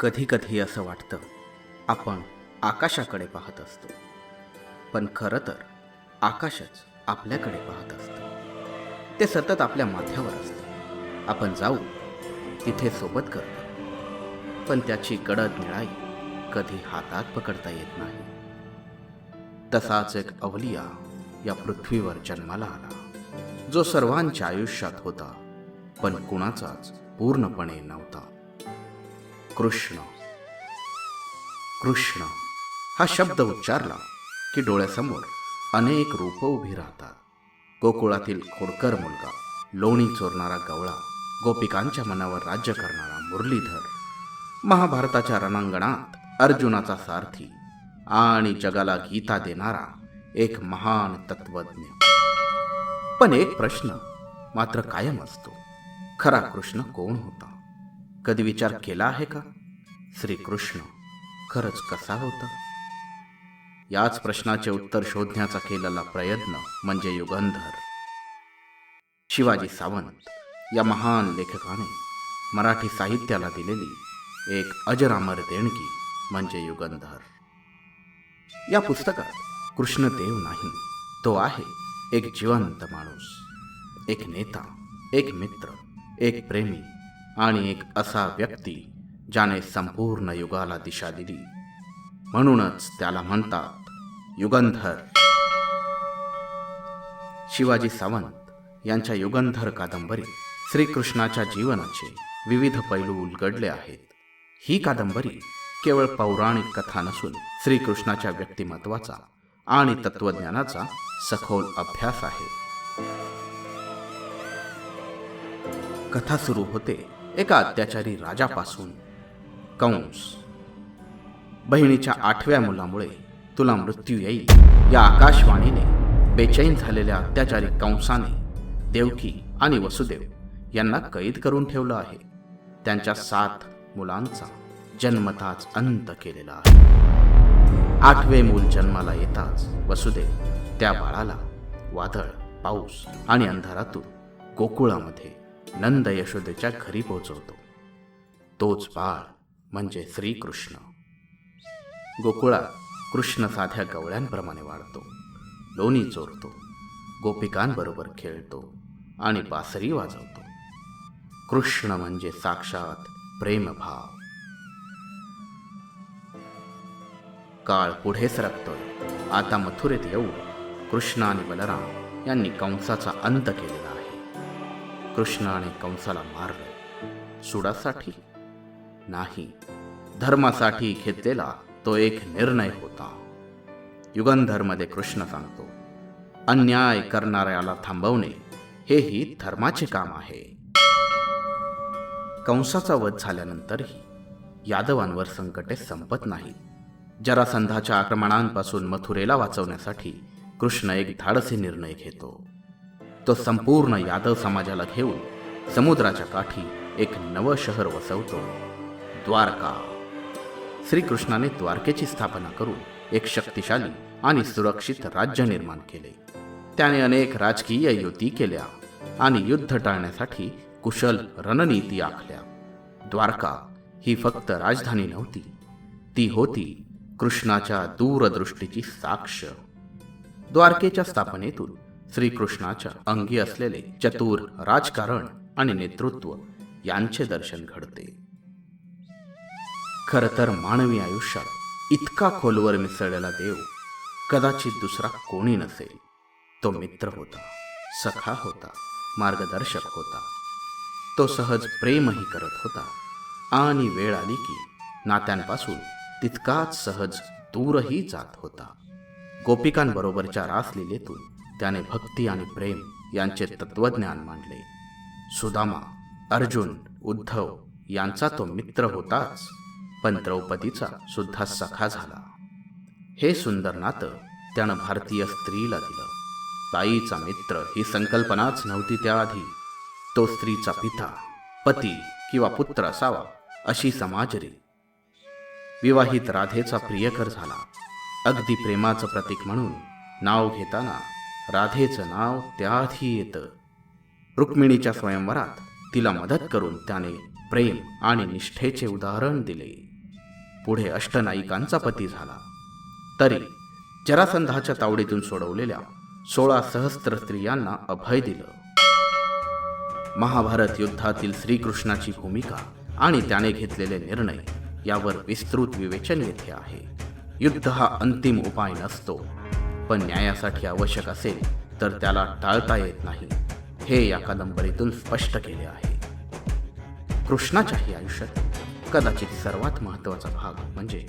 कधी कधी असं वाटतं आपण आकाशाकडे पाहत असतो, पण खरं तर आकाशच आपल्याकडे पाहत असतं. ते सतत आपल्या माथ्यावर असतं. आपण जाऊ तिथे सोबत करतो, पण त्याची गडद निळाई कधी हातात पकडता येत नाही. तसाच एक अवलिया या पृथ्वीवर जन्माला आला, जो सर्वांच्या आयुष्यात होता, पण कुणाचाच पूर्णपणे नव्हता. कृष्ण. कृष्ण हा शब्द उच्चारला की डोळ्यासमोर अनेक रूपं उभी राहतात. गोकुळातील खोडकर मुलगा, लोणी चोरणारा गवळा, गोपिकांच्या मनावर राज्य करणारा मुरलीधर, महाभारताच्या रणांगणात अर्जुनाचा सारथी आणि जगाला गीता देणारा एक महान तत्वज्ञ. पण एक प्रश्न मात्र कायम असतो, खरा कृष्ण कोण होता? कधी विचार केला आहे का? श्रीकृष्ण खरंच कसा होता? याच प्रश्नाचे उत्तर शोधण्याचा केलेला प्रयत्न म्हणजे युगंधर. शिवाजी सावंत या महान लेखकाने मराठी साहित्याला दिलेली एक अजरामर देणगी म्हणजे युगंधर. या पुस्तकात कृष्णदेव नाही, तो आहे एक जिवंत माणूस, एक नेता, एक मित्र, एक प्रेमी आणि एक असा व्यक्ती ज्याने संपूर्ण युगाला दिशा दिली. म्हणूनच त्याला म्हणतात युगंधर. शिवाजी सावंत यांच्या युगंधर कादंबरीत श्रीकृष्णाच्या जीवनाचे विविध पैलू उलगडले आहेत. ही कादंबरी केवळ पौराणिक कथा नसून श्रीकृष्णाच्या व्यक्तिमत्वाचा आणि तत्वज्ञानाचा सखोल अभ्यास आहे. कथा सुरू होते एका अत्याचारी राजापासून. कंस. बहिणीच्या 8व्या मुलामुळे तुला मृत्यू येईल या आकाशवाणीने बेचैन झालेल्या अत्याचारी कंसाने देवकी आणि वसुदेव यांना कैद करून ठेवलं आहे. त्यांच्या 7 मुलांचा जन्मताच अंत केलेला आहे. 8वे मूल जन्माला येताच वसुदेव त्या बाळाला वादळ, पाऊस आणि अंधारातून गोकुळामध्ये नंद यशोदेच्या घरी पोहोचवतो. तोच बाळ म्हणजे श्रीकृष्ण. गोकुळात कृष्ण साध्या गवळ्यांप्रमाणे वाढतो, लोणी चोरतो, गोपिकांबरोबर खेळतो आणि बासरी वाजवतो. कृष्ण म्हणजे साक्षात प्रेमभाव. काळ पुढे सरकतोय. आता मथुरेत येऊन कृष्ण आणि बलराम यांनी कंसाचा अंत केलेला आहे. कृष्णाने कंसाला मारलं. सुडासाठी नाही, धर्मासाठी घेतलेला तो एक निर्णय होता. युगंधरमध्ये कृष्ण सांगतो, अन्याय करणाऱ्याला थांबवणे हेही धर्माचे काम आहे. कंसाचा वध झाल्यानंतरही यादवांवर संकटे संपत नाही. जरासंधाच्या आक्रमणांपासून मथुरेला वाचवण्यासाठी कृष्ण एक धाडसी निर्णय घेतो. तो संपूर्ण यादव समाजाला घेऊन समुद्राच्या काठी एक नवं शहर वसवतो, द्वारका. श्रीकृष्णाने द्वारकेची स्थापना करून एक शक्तिशाली आणि सुरक्षित राज्य निर्माण केले. त्याने अनेक राजकीय युती केल्या आणि युद्ध टाळण्यासाठी कुशल रणनीती आखल्या. द्वारका ही फक्त राजधानी नव्हती, ती होती कृष्णाच्या दूरदृष्टीची साक्ष. द्वारकेच्या स्थापनेतून श्रीकृष्णाच्या अंगी असलेले चतुर राजकारण आणि नेतृत्व यांचे दर्शन घडते. खरं तर मानवी आयुष्यात इतका खोलवर मिसळलेला देव कदाचित दुसरा कोणी नसेल. तो मित्र होता, सखा होता, मार्गदर्शक होता. तो सहज प्रेमही करत होता आणि वेळ आली की नात्यांपासून तितकाच सहज दूरही जात होता. गोपिकांबरोबरच्या रासलीलेतून त्याने भक्ती आणि प्रेम यांचे तत्वज्ञान मांडले. सुदामा, अर्जुन, उद्धव यांचा तो मित्र होताच, पण द्रौपदीचा सुद्धा सखा झाला. हे सुंदर नातं त्यानं भारतीय स्त्रीला दिलं. बाईचा मित्र ही संकल्पनाच नव्हती त्याआधी. तो स्त्रीचा पिता, पती किंवा पुत्र असावा अशी समाजरी. विवाहित राधेचा प्रियकर झाला. अगदी प्रेमाचं प्रतीक म्हणून नाव घेताना राधेचं नाव त्याआधी येतं. रुक्मिणीच्या स्वयंवरात तिला मदत करून त्याने प्रेम आणि निष्ठेचे उदाहरण दिले. पुढे अष्टनायिकांचा पती झाला. तरी जरासंधाच्या तावडीतून सोडवलेल्या 16 सहस्त्र स्त्रियांना अभय दिलं. महाभारत युद्धातील श्रीकृष्णाची भूमिका आणि त्याने घेतलेले निर्णय यावर विस्तृत विवेचन येथे आहे. युद्ध हा अंतिम उपाय नसतो, पण न्यायासाठी आवश्यक असेल तर त्याला टाळता येत नाही, हे या कादंबरीतून स्पष्ट केले आहे. कृष्णाच्याही आयुष्यात कदाचित सर्वात महत्त्वाचा भाग म्हणजे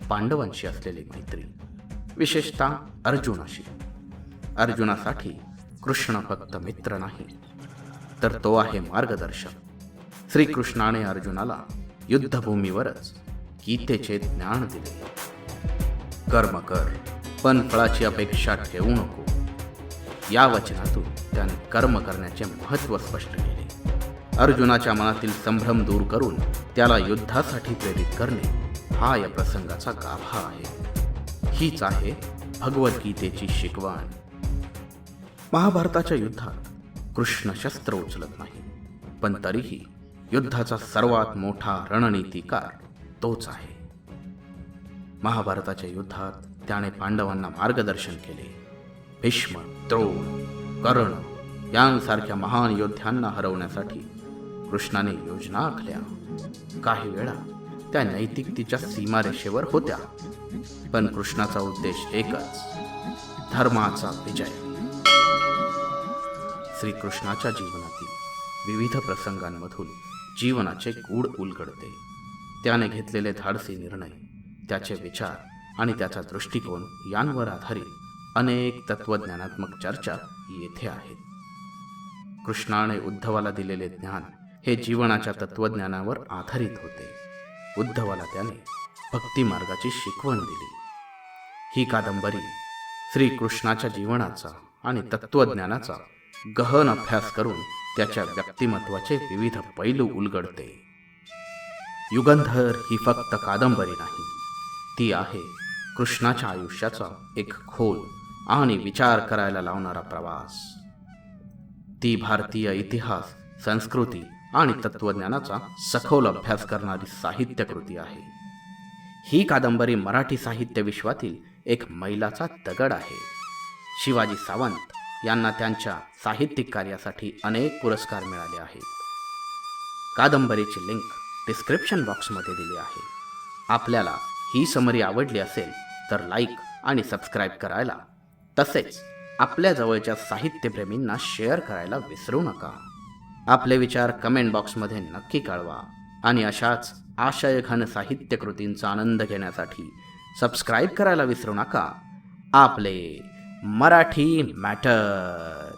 पांडवांशी असलेली मैत्री, विशेषतः अर्जुनाशी. अर्जुनासाठी कृष्ण फक्त मित्र नाही, तर तो आहे मार्गदर्शक. श्रीकृष्णाने अर्जुनाला युद्धभूमीवरच गीतेचे ज्ञान दिले. कर्म कर, पण फळाची अपेक्षा ठेवू नको. या वचनातून त्याने कर्म करण्याचे महत्त्व स्पष्ट केले. अर्जुनाच्या मनातील संभ्रम दूर करून त्याला युद्धासाठी प्रेरित करणे हा या प्रसंगाचा गाभा आहे. हीच आहे भगवद्गीतेची शिकवण. महाभारताच्या युद्धात कृष्ण शस्त्र उचलत नाही, पण तरीही युद्धाचा सर्वात मोठा रणनीतिकार तोच आहे. महाभारताच्या युद्धात त्याने पांडवांना मार्गदर्शन केले. भीष्म, द्रोण, कर्ण यांसारख्या महान योद्ध्यांना हरवण्यासाठी कृष्णाने योजना आखल्या. काही वेळा त्या नैतिकतेच्या सीमारेषेवर होत्या, पण कृष्णाचा उद्देश एकच, धर्माचा विजय. श्रीकृष्णाच्या जीवनातील विविध प्रसंगांमधून जीवनाचे गूढ उलगडते. त्याने घेतलेले धाडसी निर्णय, त्याचे विचार आणि त्याचा दृष्टिकोन यांवर आधारित अनेक तत्वज्ञानात्मक चर्चा येथे आहेत. कृष्णाने उद्धवाला दिलेले ज्ञान हे जीवनाच्या तत्वज्ञानावर आधारित होते. उद्धवाला त्याने भक्ती मार्गाची शिकवण दिली. ही कादंबरी श्रीकृष्णाच्या जीवनाचा आणि तत्वज्ञानाचा गहन अभ्यास करून त्याच्या व्यक्तिमत्वाचे विविध पैलू उलगडते. युगंधर ही फक्त कादंबरी नाही, ती आहे कृष्णाच्या आयुष्याचा एक खोल आणि विचार करायला लावणारा प्रवास. ती भारतीय इतिहास, संस्कृती आणि तत्वज्ञानाचा सखोल अभ्यास करणारी साहित्यकृती आहे. ही कादंबरी मराठी साहित्य विश्वातील एक मैलाचा दगड आहे. शिवाजी सावंत यांना त्यांच्या साहित्यिक कार्यासाठी अनेक पुरस्कार मिळाले आहेत. कादंबरीची लिंक डिस्क्रिप्शन बॉक्समध्ये दिली आहे. आपल्याला ही समरी आवडली असेल तर लाईक आणि सबस्क्राईब करायला, तसेच आपल्या जवळच्या साहित्यप्रेमींना शेअर करायला विसरू नका. आपले विचार कमेंट बॉक्समध्ये नक्की कळवा आणि अशाच आशयघन साहित्यकृतींचा आनंद घेण्यासाठी सबस्क्राईब करायला विसरू नका. आपले मराठी मॅटर.